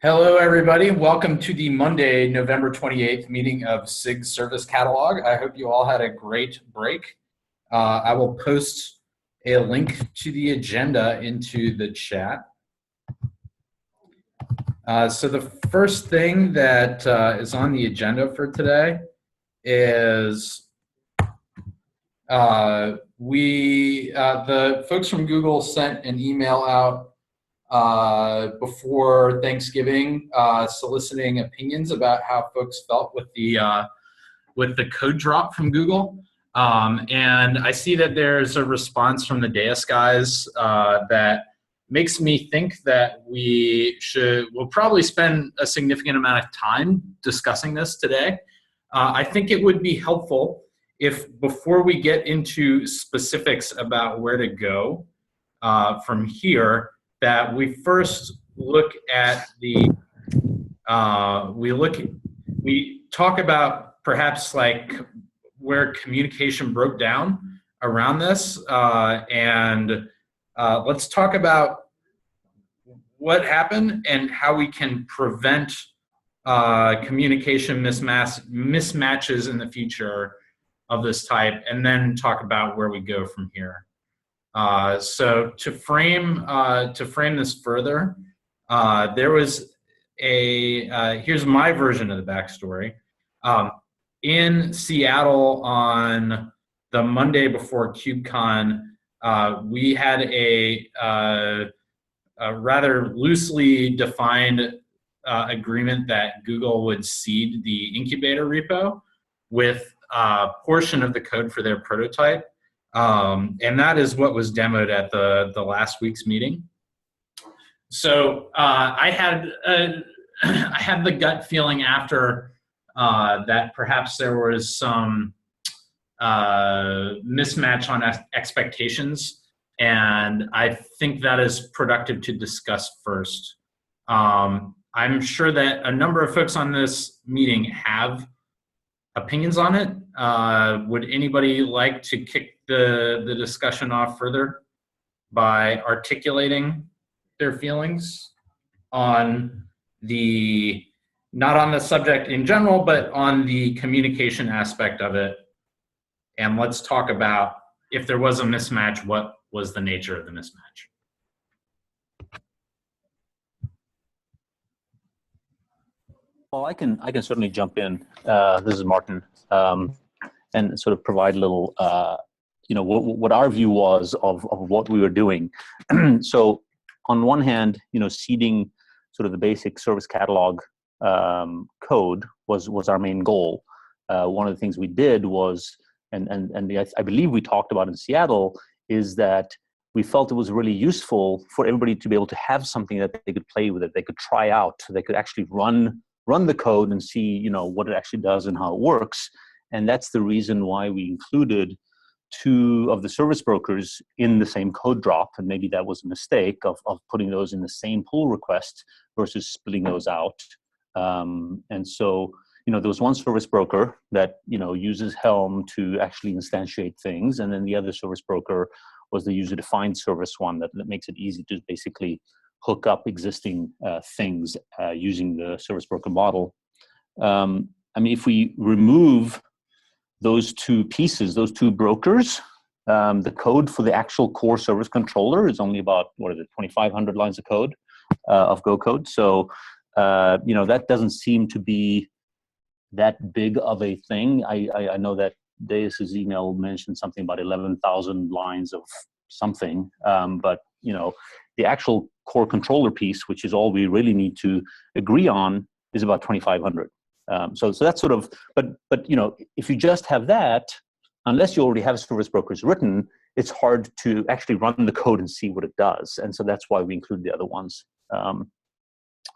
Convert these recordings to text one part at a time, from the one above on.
Hello, everybody. Welcome to the Monday, November 28th meeting of SIG Service Catalog. I hope you all had a great break. I will post a link to the agenda into the chat. So the first thing that is on the agenda for today is the folks from Google sent an email out before Thanksgiving, soliciting opinions about how folks felt with the code drop from Google. And I see that there's a response from the Deis guys that makes me think that we'll probably spend a significant amount of time discussing this today. I think it would be helpful if, before we get into specifics about where to go from here, that we first look at we talk about perhaps like where communication broke down around this, and let's talk about what happened and how we can prevent communication mismatches in the future of this type, and then talk about where we go from here. So to frame this further, there was here's my version of the backstory. In Seattle on the Monday before KubeCon, we had a rather loosely defined agreement that Google would seed the incubator repo with a portion of the code for their prototype. And that is what was demoed at the last week's meeting. So I had the gut feeling after that perhaps there was some mismatch on expectations, and I think that is productive to discuss first. I'm sure that a number of folks on this meeting have opinions on it. Would anybody like to kick the discussion off further by articulating their feelings on not on the subject in general, but on the communication aspect of it? And let's talk about, if there was a mismatch, what was the nature of the mismatch? Well, I can certainly jump in. This is Martin, and sort of provide a little, what our view was of what we were doing. So, on one hand, seeding sort of the basic service catalog code was our main goal. One of the things we did was, and I believe we talked about in Seattle, is that we felt it was really useful for everybody to be able to have something that they could play with, it, they could try out, they could actually run the code and see, what it actually does and how it works. And that's the reason why we included two of the service brokers in the same code drop. And maybe that was a mistake of putting those in the same pull request versus splitting those out. And so, there was one service broker that, uses Helm to actually instantiate things. And then the other service broker was the user-defined service one that makes it easy to basically hook up existing things using the service broker model. If we remove those two pieces, those two brokers, the code for the actual core service controller is only about, 2,500 lines of code, of Go code. So, that doesn't seem to be that big of a thing. I know that Deis's email mentioned something about 11,000 lines of something, but, the actual core controller piece, which is all we really need to agree on, is about 2,500. So that's sort of, but if you just have that, unless you already have service brokers written, it's hard to actually run the code and see what it does. And so that's why we include the other ones. I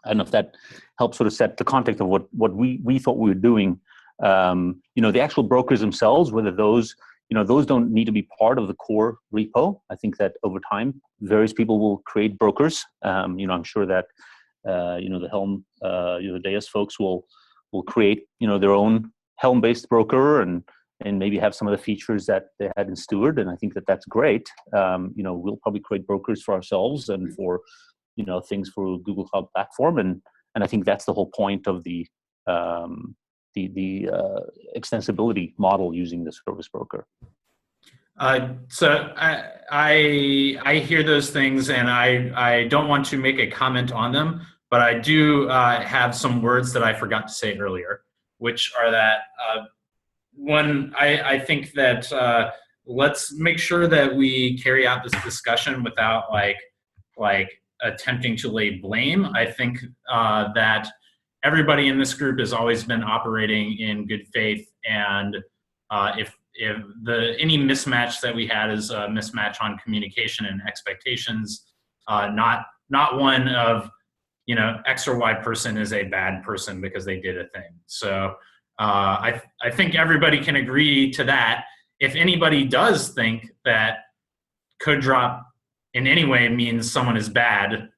don't know if that helps sort of set the context of what we thought we were doing. The actual brokers themselves, whether those don't need to be part of the core repo. I think that over time, various people will create brokers. I'm sure that, the Helm, the Deis folks will create, their own Helm-based broker and maybe have some of the features that they had in Steward. And I think that that's great. We'll probably create brokers for ourselves and for, things for Google Cloud Platform. And I think that's the whole point of the extensibility model using the service broker. So I hear those things, and I don't want to make a comment on them, but I do have some words that I forgot to say earlier, which are that one, I think that let's make sure that we carry out this discussion without like attempting to lay blame. I think that everybody in this group has always been operating in good faith, and if any mismatch that we had is a mismatch on communication and expectations, not one of, X or Y person is a bad person because they did a thing. So I think everybody can agree to that. If anybody does think that code drop in any way means someone is bad,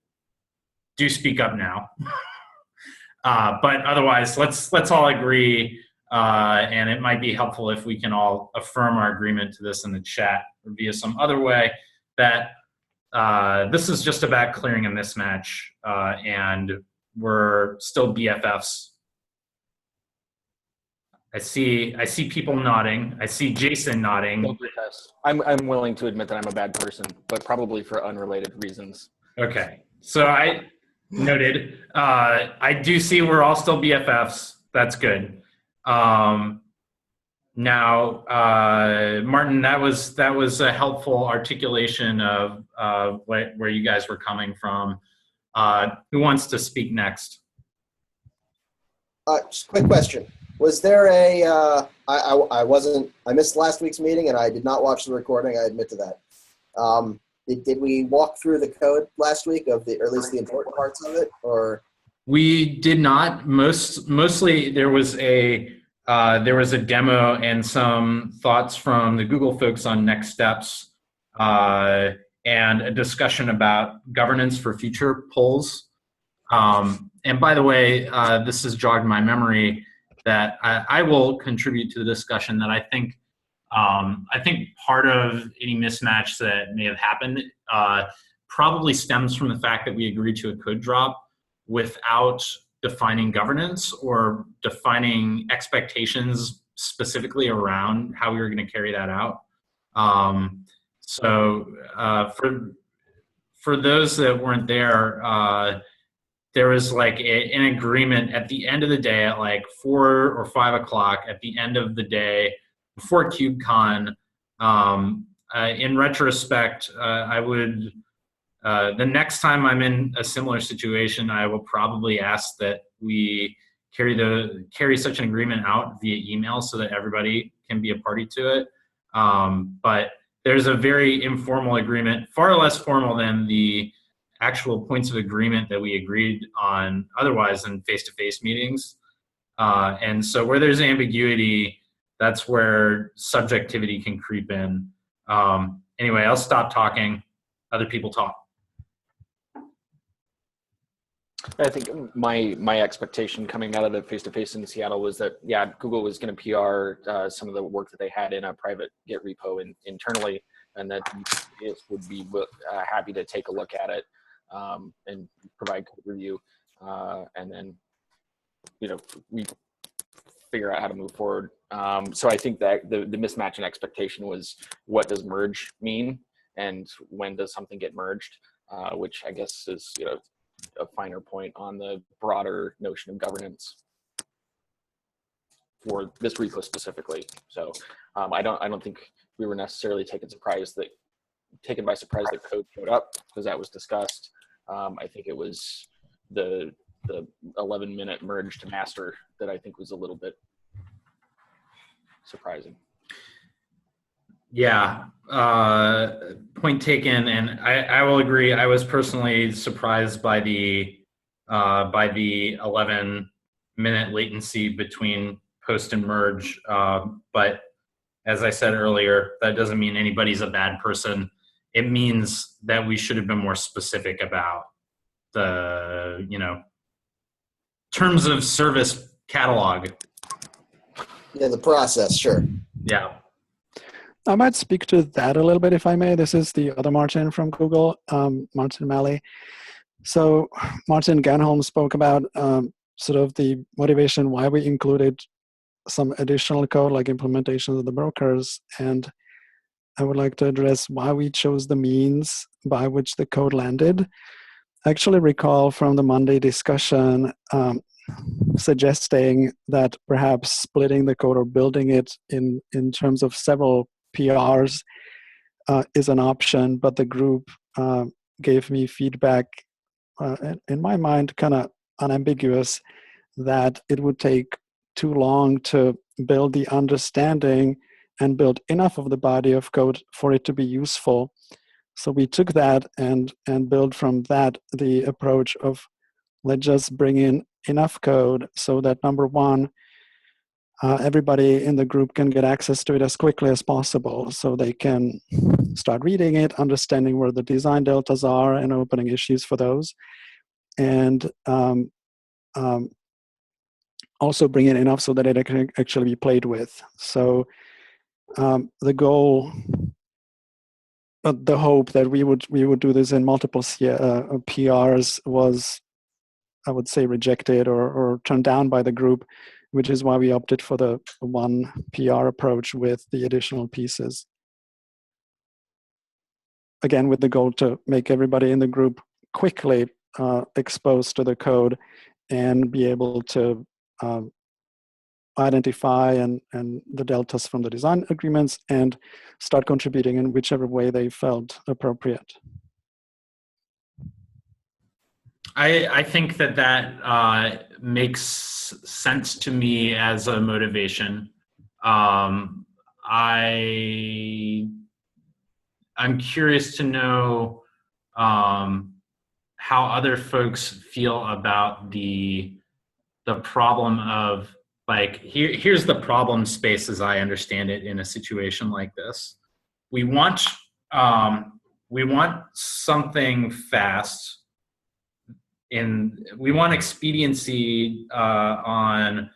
do speak up now. But otherwise, let's all agree, and it might be helpful if we can all affirm our agreement to this in the chat or via some other way, that this is just about clearing a mismatch, and we're still BFFs. I see people nodding. I see Jason nodding. I'm willing to admit that I'm a bad person, but probably for unrelated reasons. Okay, so I noted. I do see we're all still BFFs. That's good. Now, Martin, that was a helpful articulation of where you guys were coming from. Who wants to speak next? Just a quick question. Was there I missed last week's meeting and I did not watch the recording. I admit to that. Did we walk through the code last week or at least the important parts of it, or? We did not. Mostly there was a demo and some thoughts from the Google folks on next steps, and a discussion about governance for future polls. And by the way, this has jogged my memory that I will contribute to the discussion that I think part of any mismatch that may have happened probably stems from the fact that we agreed to a code drop without defining governance or defining expectations specifically around how we were going to carry that out. So for those that weren't there, there was like an agreement at the end of the day at like 4 or 5 o'clock at the end of the day before KubeCon. In retrospect, I would, the next time I'm in a similar situation, I will probably ask that we carry such an agreement out via email so that everybody can be a party to it. But there's a very informal agreement, far less formal than the actual points of agreement that we agreed on otherwise in face-to-face meetings. And so where there's ambiguity, that's where subjectivity can creep in. Anyway, I'll stop talking. Other people talk. I think my expectation coming out of the face-to-face in Seattle was that, yeah, Google was going to PR some of the work that they had in a private Git repo internally, and that it would be happy to take a look at it and provide code review, and then we figure out how to move forward. So I think that the mismatch in expectation was, what does merge mean, and when does something get merged, which I guess is a finer point on the broader notion of governance for this repo specifically. So I don't think we were necessarily taken by surprise that code showed up, because that was discussed. I think it was the 11-minute merge to master that I think was a little bit surprising. Yeah, point taken, and I will agree. I was personally surprised by the 11-minute latency between post and merge. But as I said earlier, that doesn't mean anybody's a bad person. It means that we should have been more specific about the terms of service catalog. Yeah, the process, sure. Yeah. I might speak to that a little bit, if I may. This is the other Martin from Google, Martin Malley. So Martin Ganholm spoke about sort of the motivation why we included some additional code like implementations of the brokers. And I would like to address why we chose the means by which the code landed. I actually recall from the Monday discussion suggesting that perhaps splitting the code or building it in terms of several PRs is an option, but the group gave me feedback, in my mind, kind of unambiguous, that it would take too long to build the understanding and build enough of the body of code for it to be useful. So we took that and built from that the approach of let's just bring in enough code so that number one, everybody in the group can get access to it as quickly as possible so they can start reading it, understanding where the design deltas are and opening issues for those. And also bring in enough so that it can actually be played with. So the goal, the hope that we would do this in multiple PRs was, I would say, rejected or turned down by the group, which is why we opted for the one PR approach with the additional pieces. Again, with the goal to make everybody in the group quickly exposed to the code and be able to identify and the deltas from the design agreements and start contributing in whichever way they felt appropriate. I think that makes sense to me as a motivation. I'm curious to know how other folks feel about the problem of, like, here's the problem space as I understand it in a situation like this. We want something fast. We want expediency on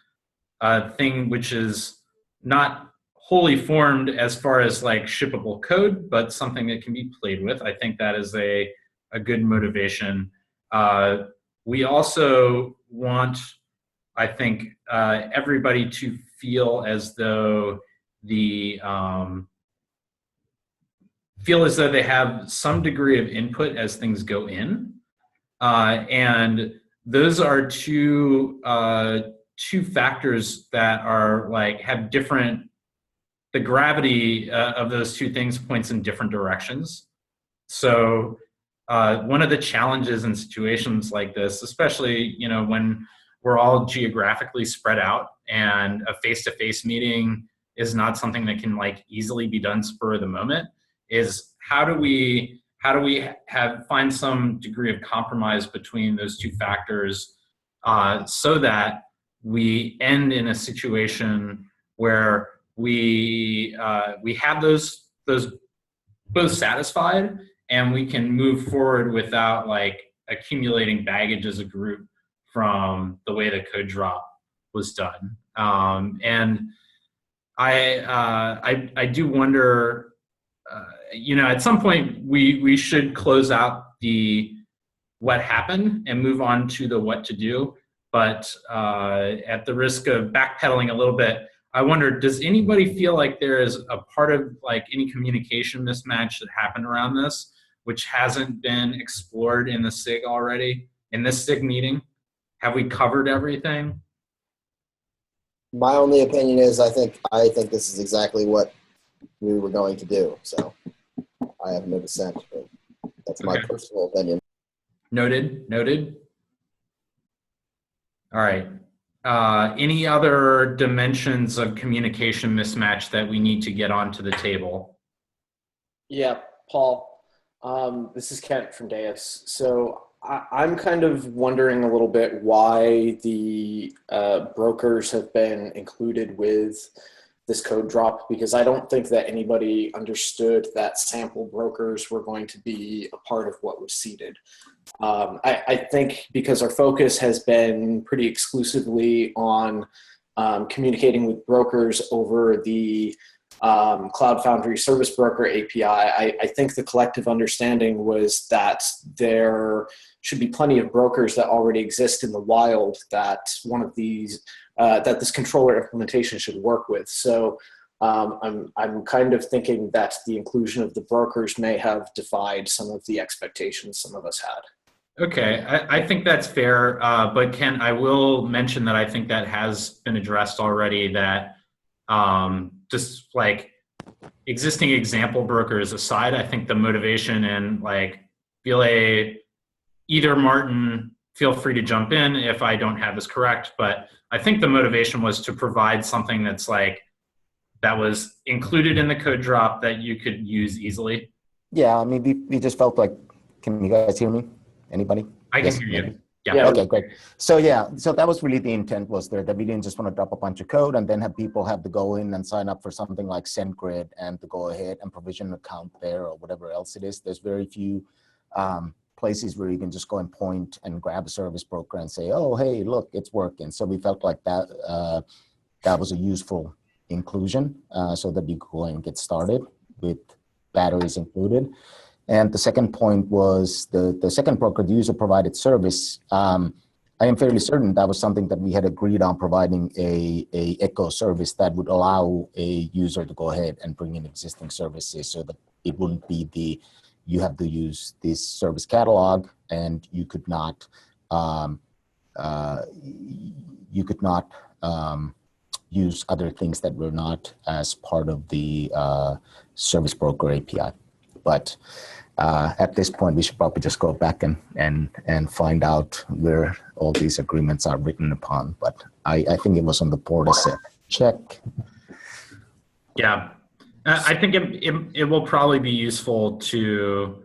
a thing which is not wholly formed as far as like shippable code, but something that can be played with. I think that is a good motivation. We also want, I think, everybody to feel as though they have some degree of input as things go in. And those are two factors that are like have different. The gravity of those two things points in different directions. So one of the challenges in situations like this, especially when we're all geographically spread out, and a face-to-face meeting is not something that can like easily be done spur of the moment, is how do we find some degree of compromise between those two factors so that we end in a situation where we have those both satisfied, and we can move forward without like accumulating baggage as a group from the way the code drop was done. And I do wonder, at some point we should close out the what happened and move on to the what to do. But at the risk of backpedaling a little bit, I wonder, does anybody feel like there is a part of like any communication mismatch that happened around this, which hasn't been explored in the SIG already, in this SIG meeting? Have we covered everything? My only opinion is I think this is exactly what we were going to do. So I have no dissent. But that's my personal opinion. Noted. All right. Any other dimensions of communication mismatch that we need to get onto the table? Yeah, Paul. This is Kent from Deus. So I'm kind of wondering a little bit why the brokers have been included with this code drop, because I don't think that anybody understood that sample brokers were going to be a part of what was seeded. I think because our focus has been pretty exclusively on communicating with brokers over the Cloud Foundry Service Broker API, I think the collective understanding was that there should be plenty of brokers that already exist in the wild that one of these, that this controller implementation should work with. So I'm kind of thinking that the inclusion of the brokers may have defied some of the expectations some of us had. Okay, I think that's fair, but Ken, I will mention that I think that has been addressed already, that just like existing example brokers aside, I think the motivation, and like either Martin, feel free to jump in if I don't have this correct, but I think the motivation was to provide something that's like, that was included in the code drop that you could use easily. Yeah, I mean, we just felt like, can you guys hear me? Anybody? I can Yes, hear maybe. you. Yeah. Okay, great. So yeah, so that was really the intent, was there that we didn't just want to drop a bunch of code and then have people have to go in and sign up for something like SendGrid and to go ahead and provision an account there or whatever else it is. There's very few places where you can just go and point and grab a service broker and say, oh, hey, look, it's working. So we felt like that that was a useful inclusion, so that you could go and get started with batteries included. And the second point was the second broker, the user provided service. I am fairly certain that was something that we had agreed on, providing a echo service that would allow a user to go ahead and bring in existing services, so that it wouldn't be you have to use this service catalog and you could not use other things that were not as part of the service broker API. But at this point, we should probably just go back and find out where all these agreements are written upon. But I think it was on the board as a check. Yeah, I think it will probably be useful to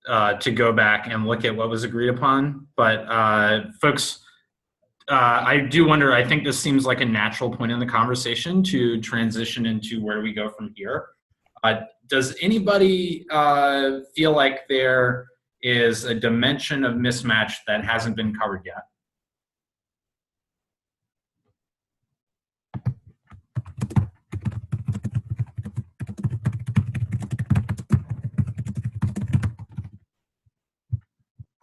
go back and look at what was agreed upon. But folks, I do wonder, I think this seems like a natural point in the conversation to transition into where we go from here. Does anybody feel like there is a dimension of mismatch that hasn't been covered yet?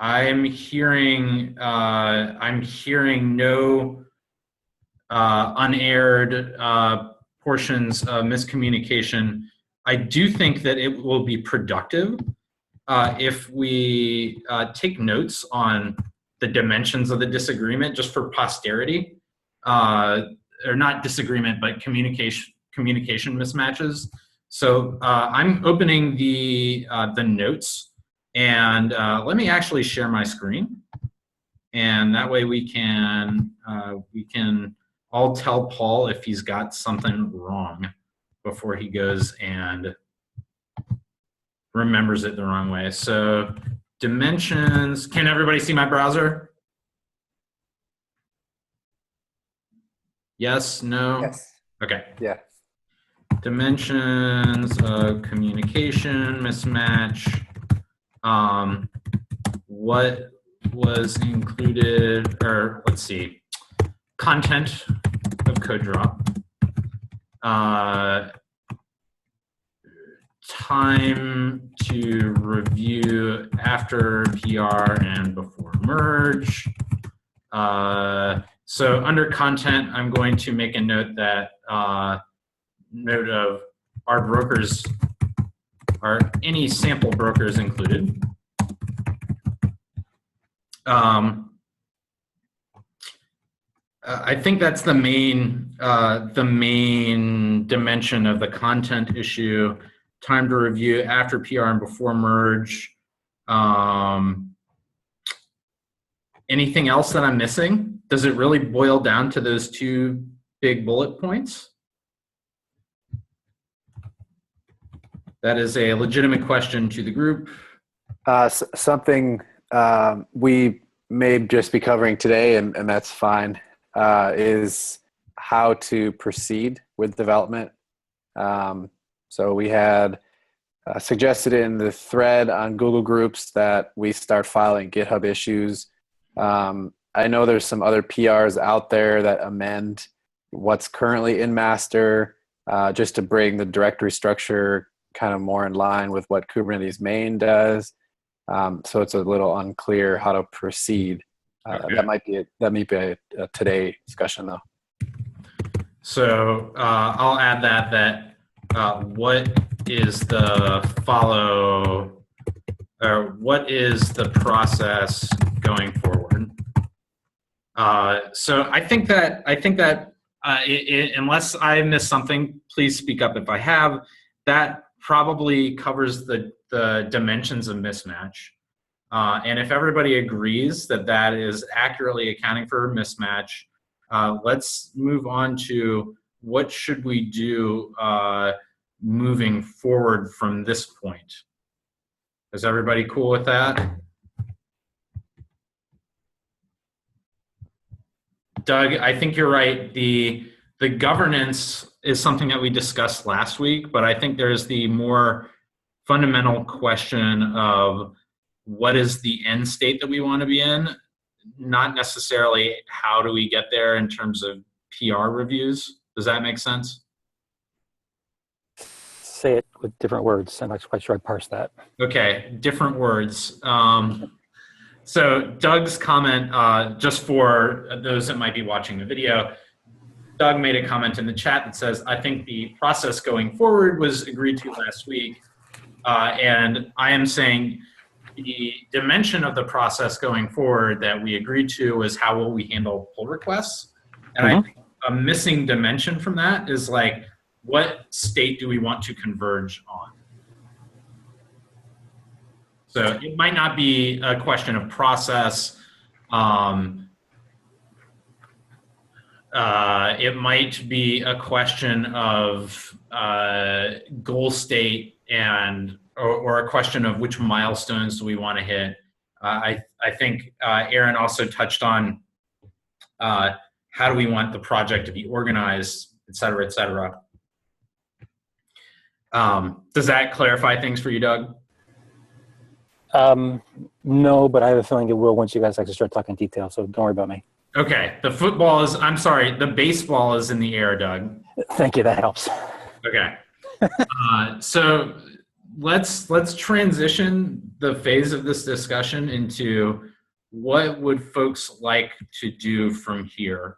I'm hearing no unaired portions of miscommunication. I do think that it will be productive if we take notes on the dimensions of the disagreement, just for posterity, or not disagreement, but communication mismatches. So I'm opening the notes. And let me actually share my screen, and that way we can all tell Paul if he's got something wrong before he goes and remembers it the wrong way. So dimensions, can everybody see my browser? Yes, no? Yes. Okay. Yeah. Dimensions of communication mismatch. What was included, or let's see, content of code drop, time to review after PR and before merge. So under content, I'm going to make a note that note of our brokers, are any sample brokers included. I think that's the main dimension of the content issue. Time to review after PR and before merge. Anything else that I'm missing? Does it really boil down to those two big bullet points? That is a legitimate question to the group. Something we may just be covering today, and that's fine, is how to proceed with development. So we had suggested in the thread on Google Groups that we start filing GitHub issues. I know there's some other PRs out there that amend what's currently in master just to bring the directory structure kind of more in line with what Kubernetes main does. So it's a little unclear how to proceed. Okay. That might be a today discussion though. So I'll add that what is the what is the process going forward? So I think that unless I missed something, please speak up if I have. That probably covers the dimensions of mismatch. And if everybody agrees that that is accurately accounting for mismatch, let's move on to what should we do moving forward from this point. Is everybody cool with that? Doug, I think you're right. The governance is something that we discussed last week, but I think there's the more fundamental question of what is the end state that we want to be in, not necessarily how do we get there in terms of PR reviews. Does that make sense? Say it with different words. I'm not quite sure I parsed that. Okay, different words. So Doug's comment, just for those that might be watching the video, Doug made a comment in the chat that says, I think the process going forward was agreed to last week. And I am saying the dimension of the process going forward that we agreed to was how will we handle pull requests. And I think a missing dimension from that is like, what state do we want to converge on? So it might not be a question of process. It might be a question of goal state or a question of which milestones do we want to hit. I think Aaron also touched on how do we want the project to be organized, et cetera, et cetera. Does that clarify things for you, Doug? No, but I have a feeling it will once you guys actually start talking detail, so don't worry about me. Okay, the baseball is in the air, Doug. Thank you, that helps. Okay. So let's transition the phase of this discussion into what would folks like to do from here.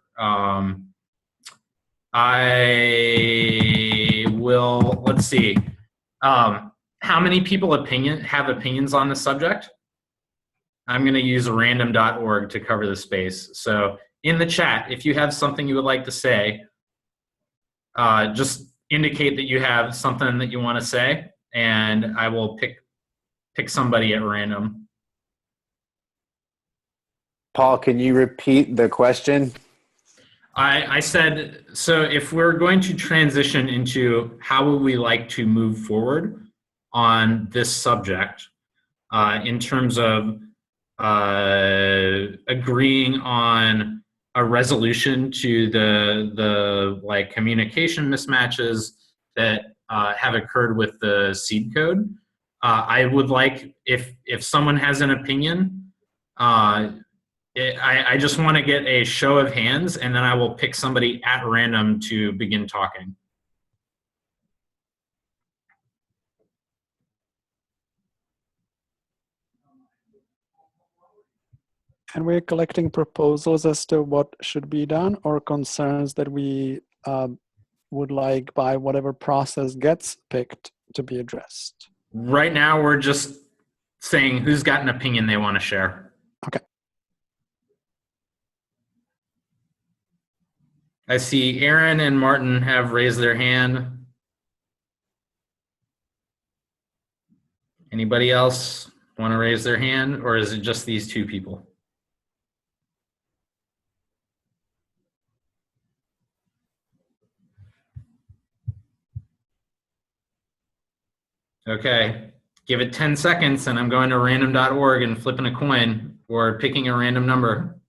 Let's see. How many people have opinions on the subject? I'm going to use random.org to cover the space. So in the chat, if you have something you would like to say, just indicate that you have something that you want to say, and I will pick somebody at random. Paul, can you repeat the question? I said, so if we're going to transition into how would we like to move forward on this subject in terms of agreeing on a resolution to the like communication mismatches that have occurred with the seed code. I would like, if someone has an opinion, I just want to get a show of hands, and then I will pick somebody at random to begin talking. And we're collecting proposals as to what should be done or concerns that we would like by whatever process gets picked to be addressed. Right now, we're just saying who's got an opinion they want to share. Okay. I see Aaron and Martin have raised their hand. Anybody else want to raise their hand, or is it just these two people? Okay, give it 10 seconds and I'm going to random.org and flipping a coin or picking a random number.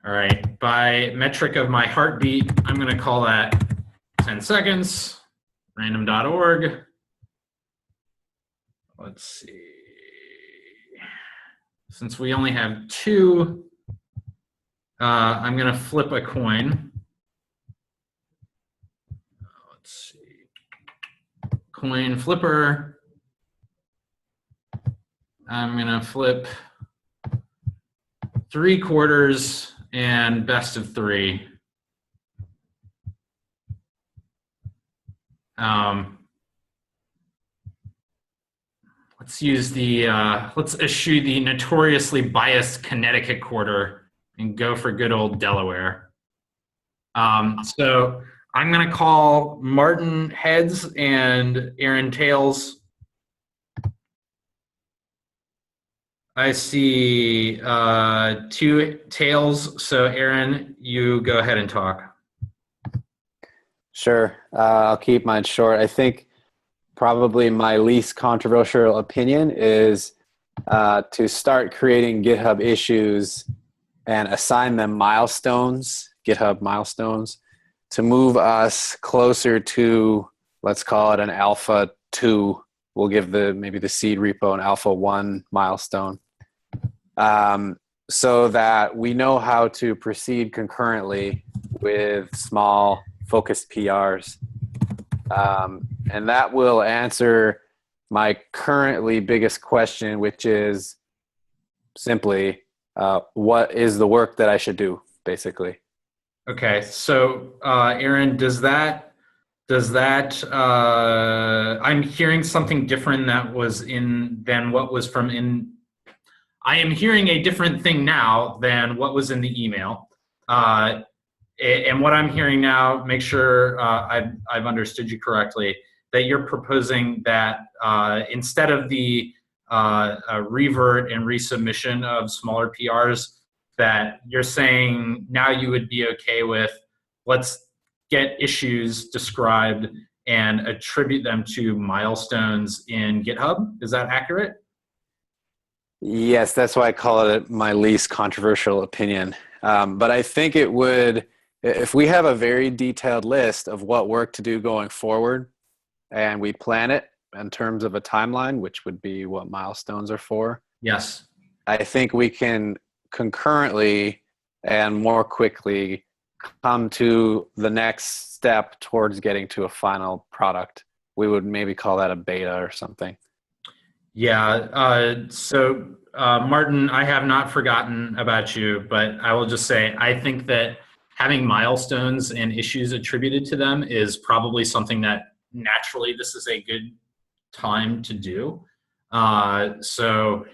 All right, by metric of my heartbeat, I'm going to call that 10 seconds. random.org. Let's see. Since we only have 2, I'm going to flip a coin. Let's see. Coin flipper. I'm going to flip 3 quarters and best of 3. Let's use the, let's eschew the notoriously biased Connecticut quarter and go for good old Delaware. So I'm going to call Martin heads and Aaron tails. I see 2 tails. So Aaron, you go ahead and talk. Sure. I'll keep mine short. I think probably my least controversial opinion is to start creating GitHub issues and assign them milestones, GitHub milestones, to move us closer to, let's call it an alpha 2. We'll give maybe the seed repo an alpha 1 milestone, so that we know how to proceed concurrently with small focused PRs. And that will answer my currently biggest question, which is simply, what is the work that I should do, basically? Okay, so Aaron, does that I'm hearing something different than what was from in. I am hearing a different thing now than what was in the email. And what I'm hearing now, make sure I've understood you correctly, that you're proposing that instead of the revert and resubmission of smaller PRs, that you're saying now you would be okay with, let's get issues described and attribute them to milestones in GitHub. Is that accurate? Yes, that's why I call it my least controversial opinion. But I think it would, if we have a very detailed list of what work to do going forward, and we plan it in terms of a timeline, which would be what milestones are for. Yes. I think we can concurrently and more quickly come to the next step towards getting to a final product. We would maybe call that a beta or something. Yeah. So Martin, I have not forgotten about you, but I will just say, I think that having milestones and issues attributed to them is probably something that naturally this is a good time to do. So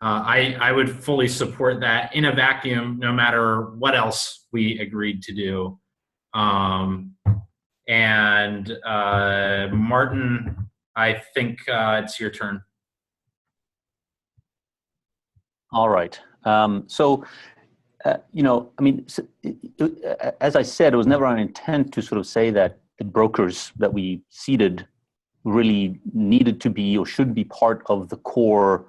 I would fully support that in a vacuum, no matter what else we agreed to do. And Martin, I think it's your turn. All right. You know, I mean, as I said, it was never our intent to sort of say that the brokers that we seeded really needed to be or should be part of the core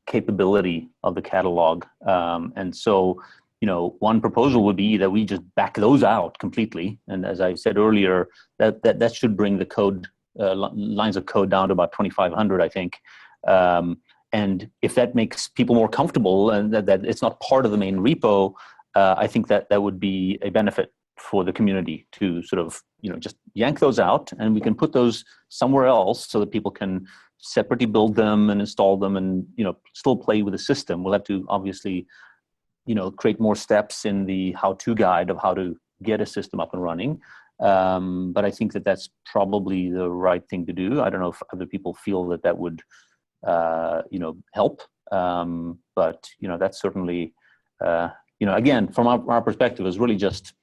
capability of the catalog. And so, you know, one proposal would be that we just back those out completely. And as I said earlier, that should bring the code, lines of code down to about 2,500, I think. And if that makes people more comfortable and that it's not part of the main repo, I think that would be a benefit for the community to sort of, you know, just yank those out, and we can put those somewhere else so that people can separately build them and install them and, you know, still play with the system. We'll have to obviously, you know, create more steps in the how-to guide of how to get a system up and running. But I think that that's probably the right thing to do. I don't know if other people feel that would, you know, help. But, you know, that's certainly, you know, again, from our perspective, is really just,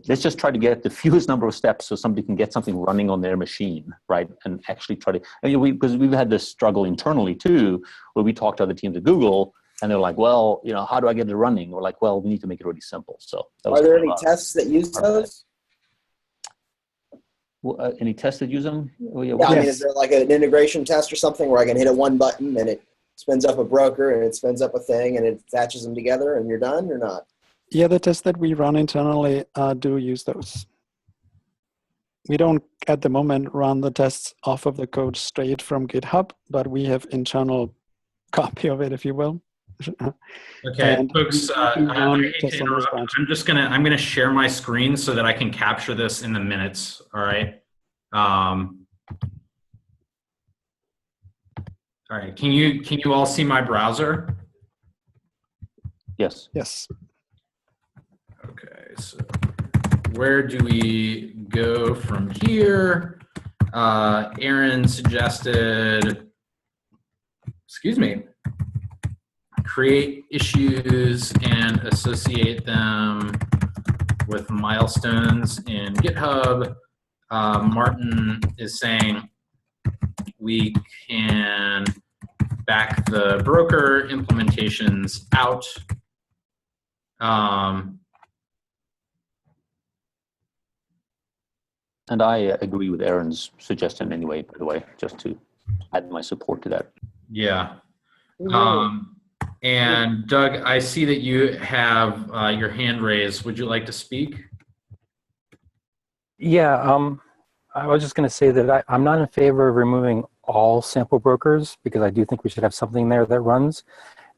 let's just try to get the fewest number of steps so somebody can get something running on their machine, right? And actually try to, I mean, because we've had this struggle internally too, where we talk to other teams at Google and they're like, well, you know, how do I get it running? We're like, well, we need to make it really simple. So are there any tests that use those? Any tests that use them? Yeah, I mean, is there like an integration test or something where I can hit a one button and it spins up a broker and it spins up a thing and it attaches them together and you're done or not? Yeah, the tests that we run internally do use those. we don't at the moment run the tests off of the code straight from GitHub, but we have internal copy of it, if you will. Okay, And folks, we I run hate to tests on those interrupt. branches. I'm gonna share my screen so that I can capture this in the minutes. All right. All right. Can you all see my browser? Yes. Yes. Okay. So where do we go from here? Aaron suggested. Excuse me. Create issues and associate them with milestones in GitHub. Martin is saying we can back the broker implementations out. And I agree with Aaron's suggestion anyway, by the way, just to add my support to that. Yeah. And Doug, I see that you have your hand raised. Would you like to speak? Yeah, I was just going to say that I'm not in favor of removing all sample brokers because I do think we should have something there that runs.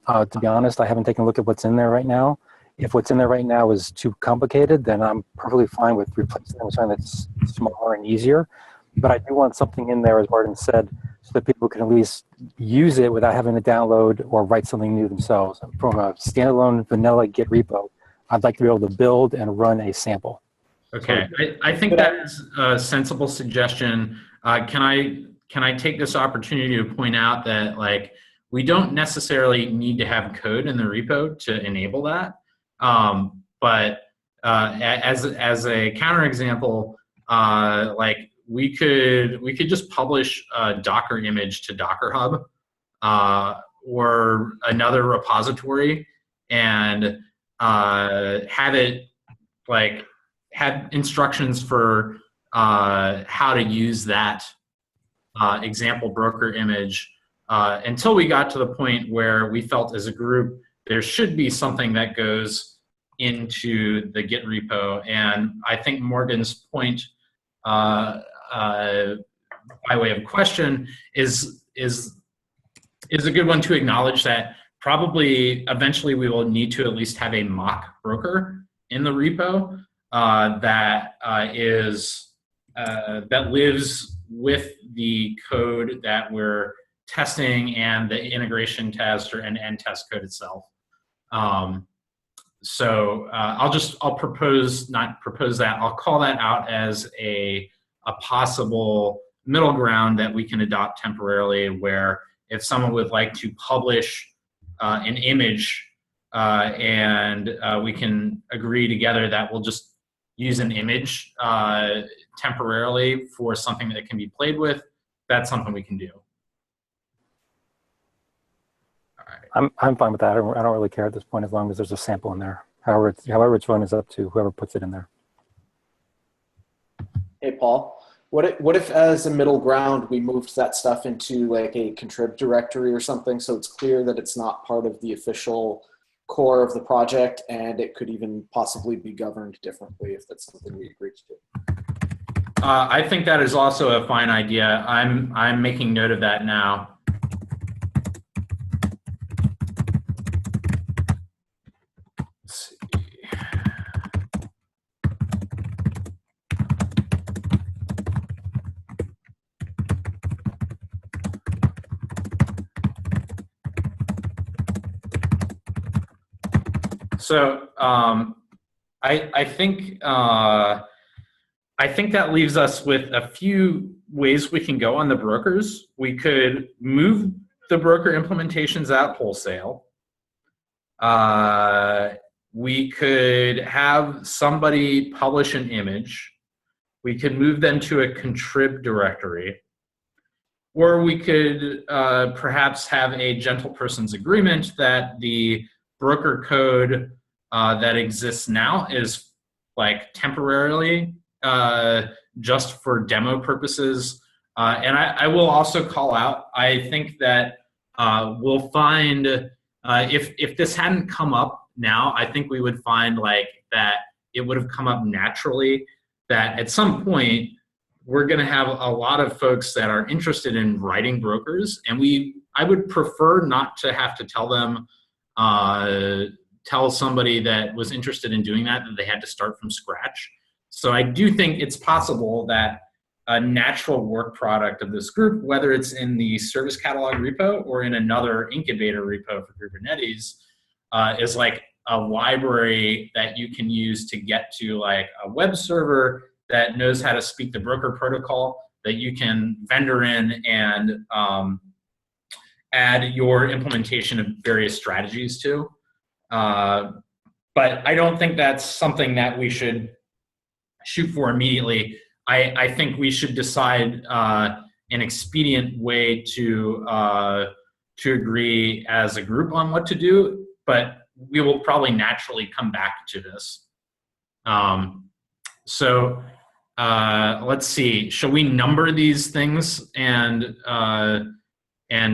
To be honest, I haven't taken a look at what's in there right now. If what's in there right now is too complicated, then I'm perfectly fine with replacing them with something that's smaller and easier. But I do want something in there, as Martin said, so that people can at least use it without having to download or write something new themselves. From a standalone vanilla Git repo, I'd like to be able to build and run a sample. Okay, I think that is a sensible suggestion. Can I take this opportunity to point out that like we don't necessarily need to have code in the repo to enable that, but as a counterexample, like we could just publish a Docker image to Docker Hub or another repository and have it like had instructions for how to use that example broker image until we got to the point where we felt as a group there should be something that goes into the Git repo. And I think Morgan's point by way of question is a good one to acknowledge that probably eventually we will need to at least have a mock broker in the repo that lives with the code that we're testing and the integration test or end test code itself. So I'll propose, not propose that, I'll call that out as a possible middle ground that we can adopt temporarily, where if someone would like to publish an image and we can agree together that we'll just use an image temporarily for something that can be played with, that's something we can do. All right. I'm fine with that. I don't really care at this point as long as there's a sample in there. However it's run is up to whoever puts it in there. Hey, Paul. What if as a middle ground we moved that stuff into like a contrib directory or something, so it's clear that it's not part of the official core of the project, and it could even possibly be governed differently if that's something we agreed to? I think that is also a fine idea. I'm making note of that now. Let's see. So I think that leaves us with a few ways we can go on the brokers. We could move the broker implementations out wholesale. We could have somebody publish an image. We could move them to a contrib directory. Or we could perhaps have a gentle person's agreement that the broker code that exists now is like temporarily just for demo purposes. And I will also call out, I think that we'll find, if this hadn't come up now, I think we would find like that it would have come up naturally that at some point we're going to have a lot of folks that are interested in writing brokers, and I would prefer not to have to tell them, tell somebody that was interested in doing that they had to start from scratch. So I do think it's possible that a natural work product of this group, whether it's in the service catalog repo or in another incubator repo for Kubernetes, is like a library that you can use to get to like a web server that knows how to speak the broker protocol that you can vendor in and add your implementation of various strategies to. But I don't think that's something that we should shoot for immediately. I think we should decide an expedient way to agree as a group on what to do, but we will probably naturally come back to this. So let's see. Shall we number these things and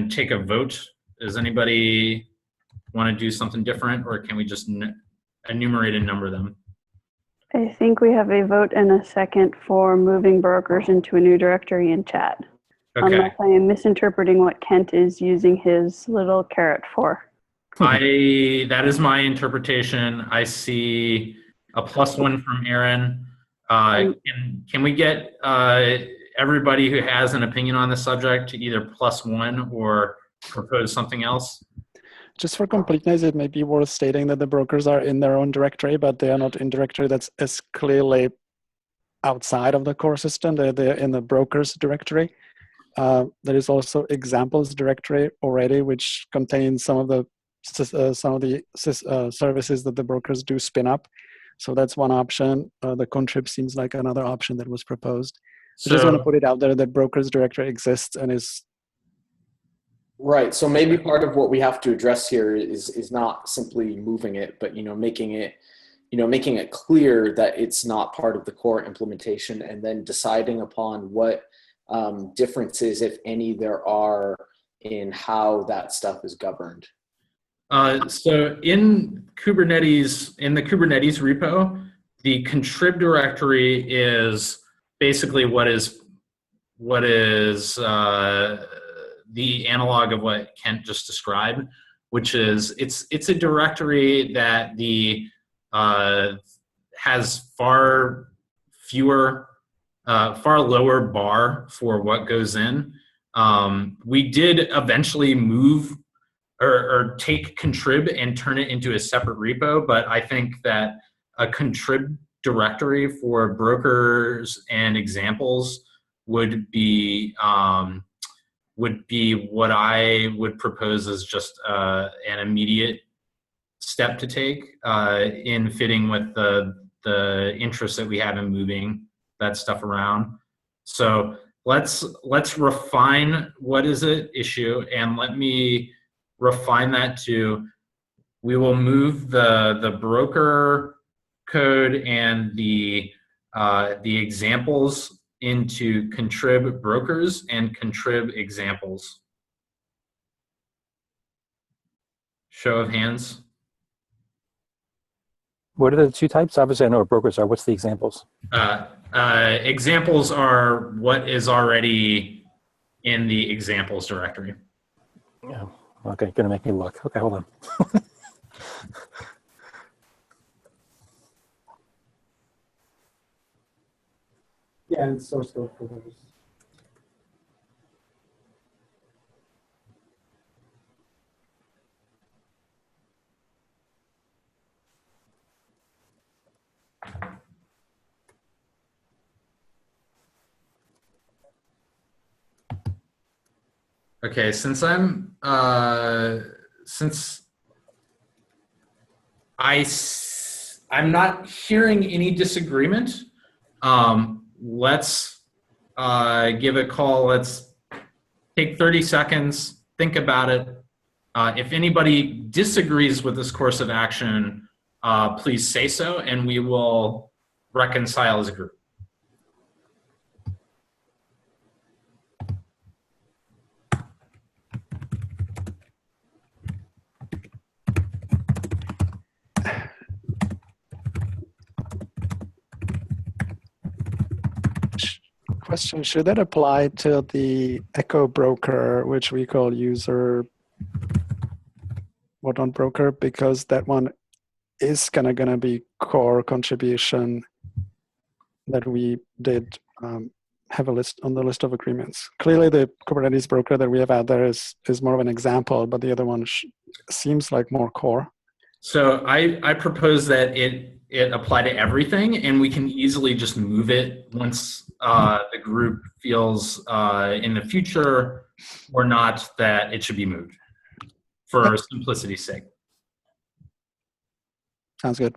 take a vote? Does anybody want to do something different, or can we just enumerate and number them? I think we have a vote and a second for moving brokers into a new directory in chat. Okay. Unless I am misinterpreting what Kent is using his little carrot for. That is my interpretation. I see a +1 from Aaron. Can we get everybody who has an opinion on the subject to either +1 or propose something else? Just for completeness, it may be worth stating that the brokers are in their own directory, but they are not in directory that's as clearly outside of the core system. They're in the brokers directory. There is also examples directory already, which contains some of the services that the brokers do spin up. So that's one option. The contrib seems like another option that was proposed. So just want to put it out there that brokers directory exists and is right. So maybe part of what we have to address here is not simply moving it, but making it clear that it's not part of the core implementation, and then deciding upon what differences, if any, there are in how that stuff is governed. So in Kubernetes, in the Kubernetes repo, the contrib directory is basically what is the analog of what Kent just described, which is it's a directory that has far lower bar for what goes in. We did eventually move or take contrib and turn it into a separate repo, but I think that a contrib directory for brokers and examples would be what I would propose as just an immediate step to take in fitting with the interest that we have in moving that stuff around. So let's refine what is at issue, and let me refine that to, we will move the broker code and the examples into contrib brokers and contrib examples. Show of hands. What are the two types? Obviously, I know what brokers are. What's the examples? Examples are what is already in the examples directory. Yeah. Okay, gonna make me look. Okay, hold on. yeah, and source code for those. Okay, since I'm not hearing any disagreement, let's give a call. Let's take 30 seconds, think about it. If anybody disagrees with this course of action, please say so, and we will reconcile as a group. Question, should that apply to the echo broker, which we call user whatnot broker, because that one is gonna be core contribution that we did have a list on the list of agreements. Clearly the Kubernetes broker that we have out there is more of an example, but the other one seems like more core. So I propose that it apply to everything, and we can easily just move it once the group feels in the future or not that it should be moved for simplicity's sake. Sounds good.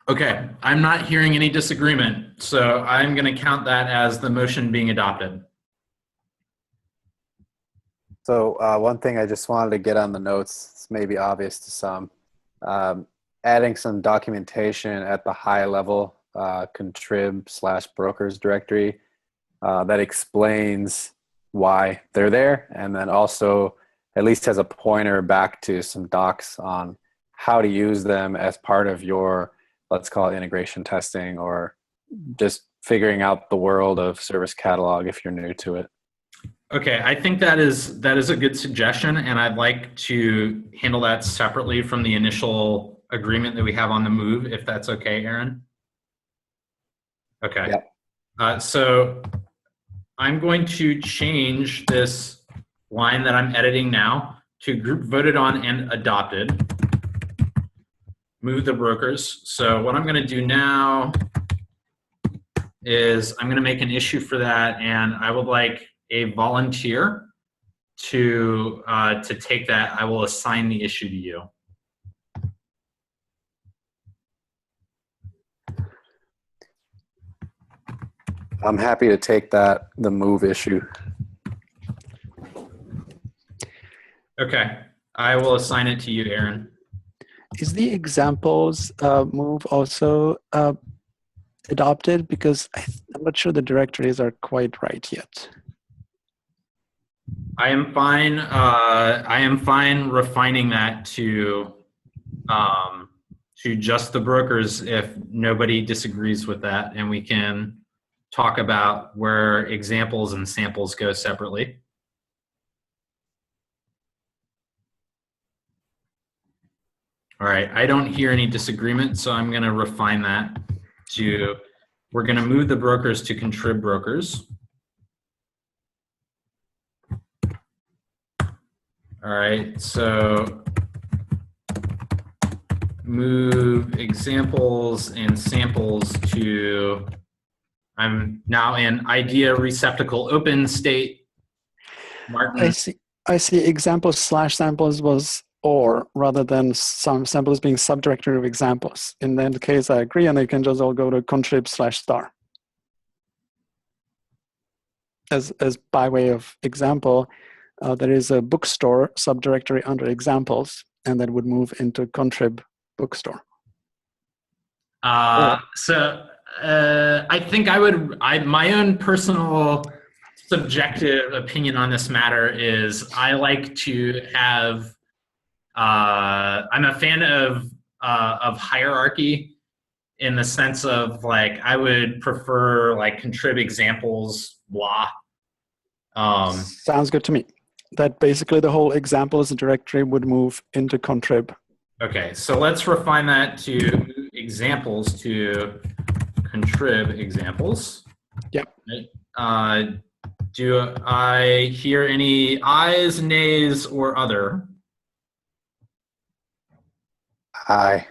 Okay, I'm not hearing any disagreement, so I'm going to count that as the motion being adopted. So one thing I just wanted to get on the notes, it's maybe obvious to some, adding some documentation at the high level contrib/brokers directory that explains why they're there, and then also at least has a pointer back to some docs on how to use them as part of your, let's call it integration testing, or just figuring out the world of service catalog if you're new to it. Okay, I think that is a good suggestion, and I'd like to handle that separately from the initial agreement that we have on the move, if that's okay, Aaron. Okay. Yep. So I'm going to change this line that I'm editing now to group voted on and adopted. Move the brokers. So what I'm going to do now is I'm going to make an issue for that, and I would like a volunteer to take that. I will assign the issue to you. I'm happy to take that, the move issue. Okay, I will assign it to you, Aaron. Is the examples move also adopted? Because I'm not sure the directories are quite right yet. I am fine. I am fine refining that to just the brokers if nobody disagrees with that, and we can talk about where examples and samples go separately. All right, I don't hear any disagreement, so I'm going to refine that to, we're going to move the brokers to contrib brokers. All right, so move examples and samples to, I'm now in idea receptacle open state. Martin. I see examples / samples was or rather than some samples being subdirectory of examples. In that case, I agree, and they can just all go to contrib /star. As by way of example, there is a bookstore subdirectory under examples, and that would move into contrib bookstore. So I think my own personal subjective opinion on this matter is I like to have, I'm a fan of hierarchy in the sense of like, I would prefer like contrib examples, blah. Sounds good to me. That basically the whole examples directory would move into contrib. Okay, so let's refine that to examples to contrib examples. Yep. Right. Do I hear any ayes, nays, or other? Aye.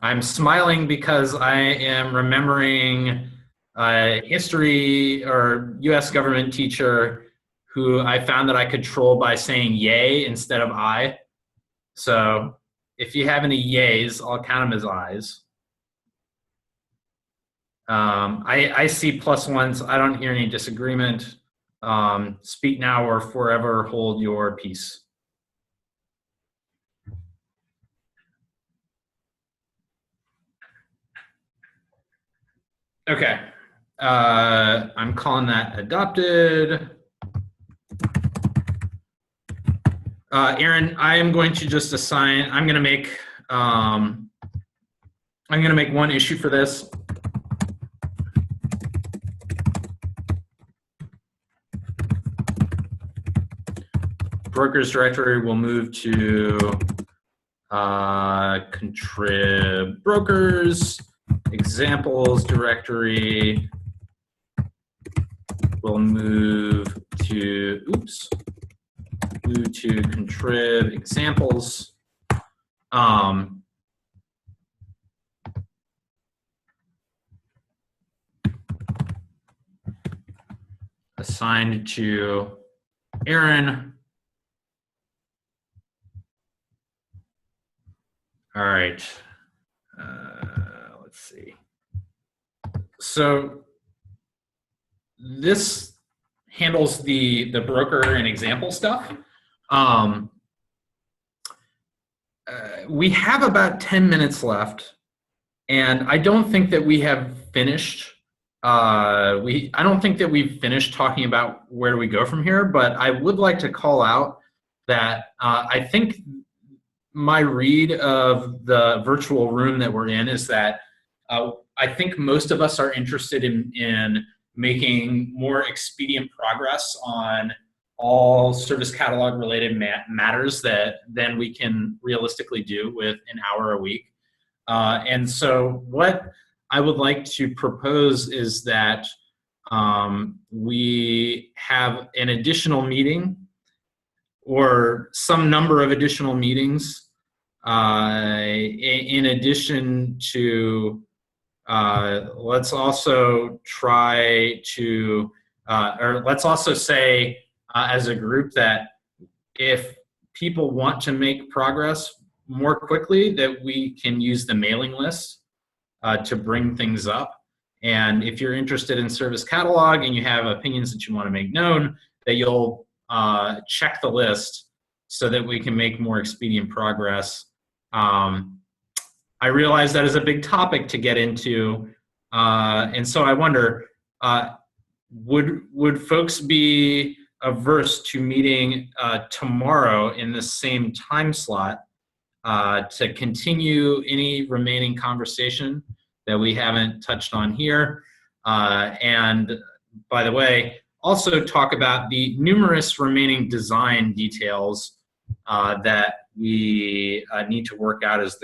I'm smiling because I am remembering a history or US government teacher who I found that I could troll by saying yay instead of I. So if you have any yays, I'll count them as ayes. I see +1s. I don't hear any disagreement. Speak now or forever hold your peace. Okay. I'm calling that adopted. Aaron, I am going to just assign, I'm going to make I'm going to make one issue for this. Brokers directory will move to contrib brokers. Examples directory will move to, move to contrib examples. Assigned to Aaron. All right. Let's see. So this handles the broker and example stuff. We have about 10 minutes left, and I don't think that we have finished. I don't think that we've finished talking about where do we go from here, but I would like to call out that I think my read of the virtual room that we're in is that I think most of us are interested in making more expedient progress on all service catalog related matters that then we can realistically do with an hour a week. And so what I would like to propose is that we have an additional meeting or some number of additional meetings in addition to let's also try to or let's also say as a group that if people want to make progress more quickly, that we can use the mailing list to bring things up. And if you're interested in service catalog and you have opinions that you want to make known, that you'll check the list so that we can make more expedient progress. I realize that is a big topic to get into, and so I wonder, would folks be averse to meeting tomorrow in the same time slot to continue any remaining conversation that we haven't touched on here? And by the way, also talk about the numerous remaining design details that we need to work out as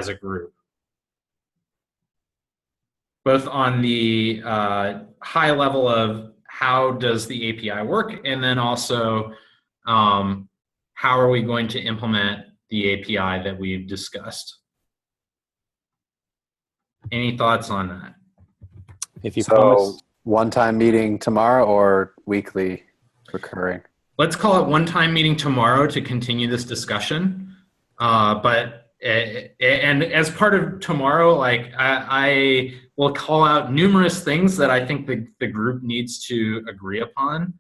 a group, both on the high level of how does the API work, and then also how are we going to implement the API that we've discussed. Any thoughts on that? If you So promise, one-time meeting tomorrow or weekly recurring? Let's call it one-time meeting tomorrow to continue this discussion. And as part of tomorrow, like I will call out numerous things that I think the group needs to agree upon.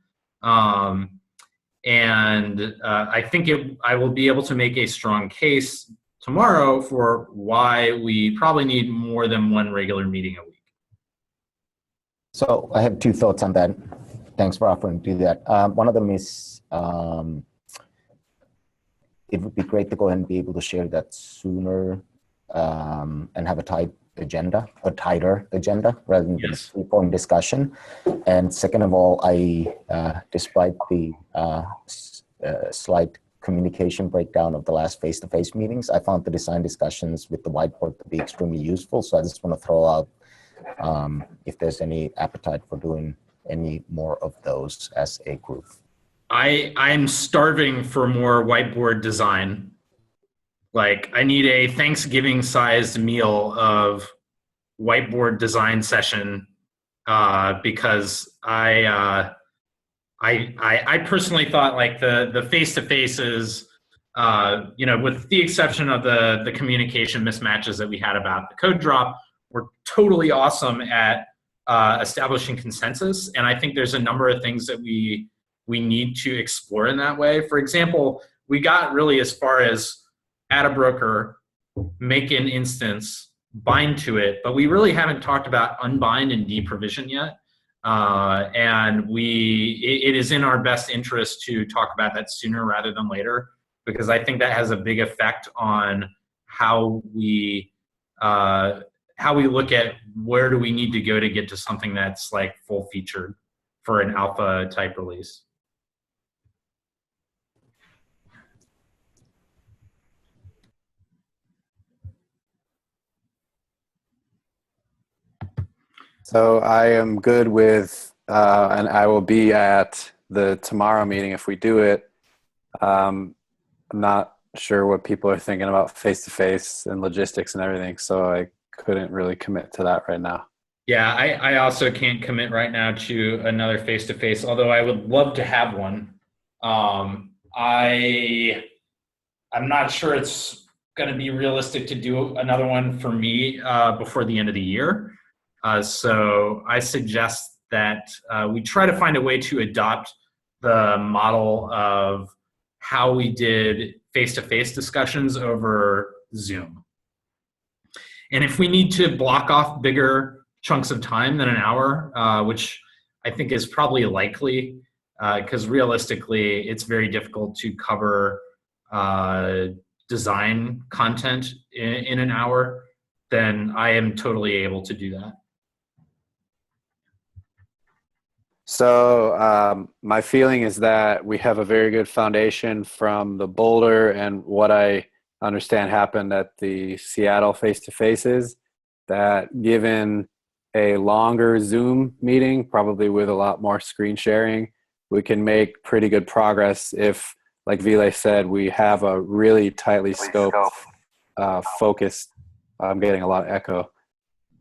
And I think I will be able to make a strong case tomorrow for why we probably need more than one regular meeting a week. So I have two thoughts on that. Thanks for offering to do that. One of them is it would be great to go ahead and be able to share that sooner and have a tighter agenda rather than the 3-point discussion. And second of all, despite the slight communication breakdown of the last face-to-face meetings, I found the design discussions with the whiteboard to be extremely useful. So I just want to throw out if there's any appetite for doing any more of those as a group. I'm starving for more whiteboard design. Like I need a Thanksgiving-sized meal of whiteboard design session because I personally thought like the face-to-faces, with the exception of the communication mismatches that we had about the code drop, were totally awesome at establishing consensus. And I think there's a number of things that we need to explore in that way. For example, we got really as far as add a broker, make an instance, bind to it, but we really haven't talked about unbind and deprovision yet. And it is in our best interest to talk about that sooner rather than later, because I think that has a big effect on how we how we look at where do we need to go to get to something that's like full featured for an alpha type release. So I am good with, and I will be at the tomorrow meeting if we do it. I'm not sure what people are thinking about face-to-face and logistics and everything, so I couldn't really commit to that right now. Yeah, I also can't commit right now to another face-to-face, although I would love to have one. I'm not sure it's going to be realistic to do another one for me before the end of the year. So I suggest that we try to find a way to adopt the model of how we did face-to-face discussions over Zoom. And if we need to block off bigger chunks of time than an hour, which I think is probably likely, because realistically, it's very difficult to cover design content in an hour, then I am totally able to do that. So my feeling is that we have a very good foundation from the Boulder and what I understand happened at the Seattle face-to-faces, that given a longer Zoom meeting, probably with a lot more screen sharing, we can make pretty good progress if, like Vile said, we have a really tightly scoped, focused, I'm getting a lot of echo.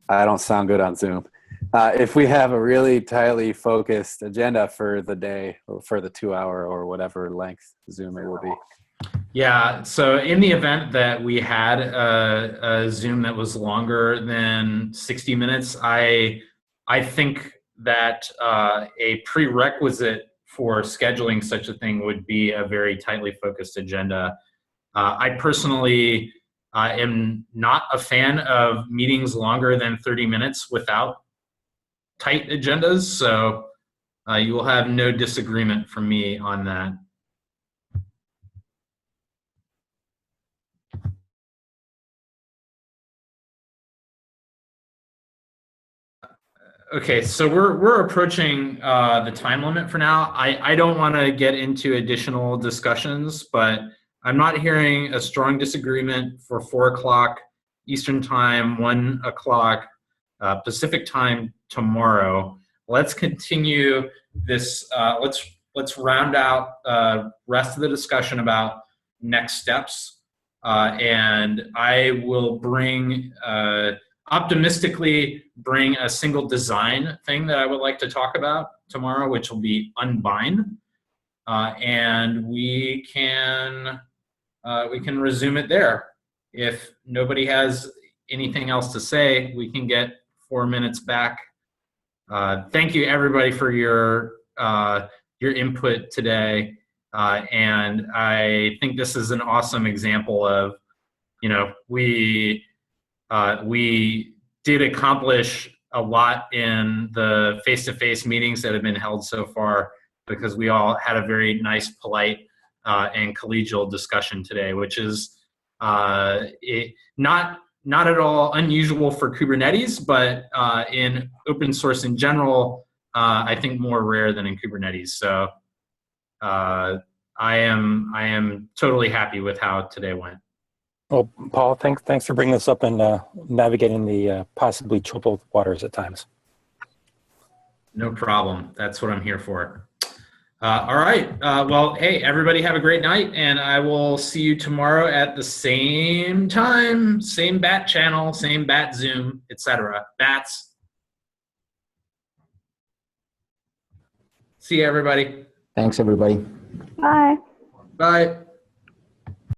I don't sound good on Zoom. If we have a really tightly focused agenda for the day, or for the 2 hour or whatever length Zoom it will be. Yeah, so in the event that we had a Zoom that was longer than 60 minutes, I think that a prerequisite for scheduling such a thing would be a very tightly focused agenda. I personally am not a fan of meetings longer than 30 minutes without tight agendas, so you will have no disagreement from me on that. Okay, so we're approaching the time limit for now. I don't want to get into additional discussions, but I'm not hearing a strong disagreement for 4 o'clock Eastern time, 1 o'clock Pacific time tomorrow. Let's continue this. Let's round out rest of the discussion about next steps, and I will bring. Optimistically bring a single design thing that I would like to talk about tomorrow, which will be unbind, and we can resume it there. If nobody has anything else to say, we can get 4 minutes back. Thank you everybody for your input today, and I think this is an awesome example of, you know, we did accomplish a lot in the face-to-face meetings that have been held so far, because we all had a very nice, polite, and collegial discussion today, which is not at all unusual for Kubernetes, but in open source in general, I think more rare than in Kubernetes. So I am totally happy with how today went. Well, Paul, thanks for bringing this up and navigating the possibly troubled waters at times. No problem. That's what I'm here for. All right. Well, hey, everybody have a great night, and I will see you tomorrow at the same time, same bat channel, same bat Zoom, etc. Bats. See you, everybody. Thanks, everybody. Bye. Bye.